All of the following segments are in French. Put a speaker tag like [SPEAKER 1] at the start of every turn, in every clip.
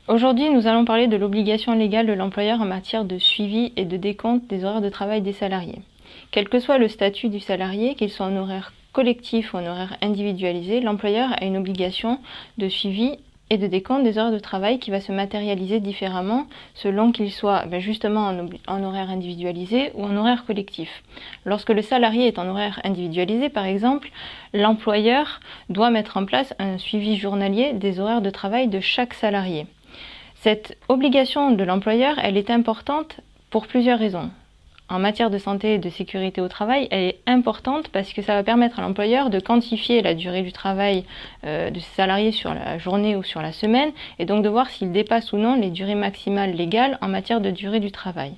[SPEAKER 1] Aujourd'hui, nous allons parler de l'obligation légale de l'employeur en matière de suivi et de décompte des horaires de travail des salariés. Quel que soit le statut du salarié, qu'il soit en horaire collectif ou en horaire individualisé, l'employeur a une obligation de suivi et de décompte des heures de travail qui va se matérialiser différemment selon qu'il soit justement en horaire individualisé ou en horaire collectif. Lorsque le salarié est en horaire individualisé, par exemple, l'employeur doit mettre en place un suivi journalier des horaires de travail de chaque salarié. Cette obligation de l'employeur, elle est importante pour plusieurs raisons. En matière de santé et de sécurité au travail, elle est importante parce que ça va permettre à l'employeur de quantifier la durée du travail de ses salariés sur la journée ou sur la semaine et donc de voir s'il dépasse ou non les durées maximales légales en matière de durée du travail.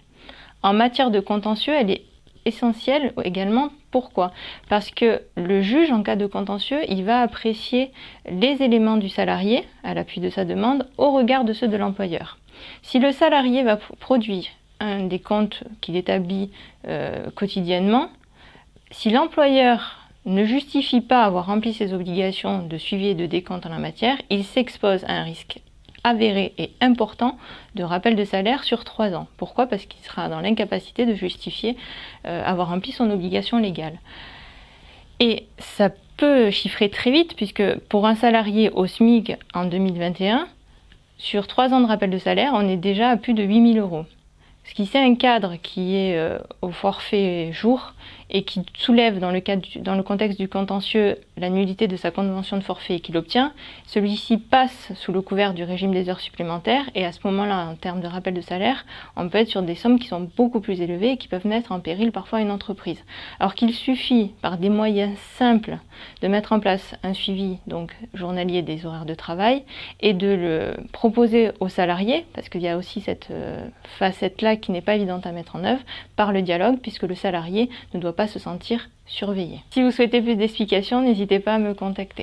[SPEAKER 1] En matière de contentieux, elle est essentielle également. Pourquoi ? Parce que le juge, en cas de contentieux, il va apprécier les éléments du salarié à l'appui de sa demande au regard de ceux de l'employeur. Si le salarié va produire un décompte qu'il établit quotidiennement, si l'employeur ne justifie pas avoir rempli ses obligations de suivi et de décompte en la matière, il s'expose à un risque avéré et important de rappel de salaire sur 3 ans. Pourquoi ? Parce qu'il sera dans l'incapacité de justifier avoir rempli son obligation légale. Et ça peut chiffrer très vite, puisque pour un salarié au SMIC en 2021, sur 3 ans de rappel de salaire, on est déjà à plus de 8 000 €. Ce qui c'est un cadre qui est au forfait jour et qui soulève dans le contexte du contentieux la nullité de sa convention de forfait et qu'il obtient, celui-ci passe sous le couvert du régime des heures supplémentaires et à ce moment-là, en termes de rappel de salaire, on peut être sur des sommes qui sont beaucoup plus élevées et qui peuvent mettre en péril parfois une entreprise. Alors qu'il suffit, par des moyens simples, de mettre en place un suivi donc journalier des horaires de travail et de le proposer aux salariés, parce qu'il y a aussi cette facette-là qui n'est pas évidente à mettre en œuvre, par le dialogue, puisque le salarié ne doit pas se sentir surveillé. Si vous souhaitez plus d'explications, n'hésitez pas à me contacter.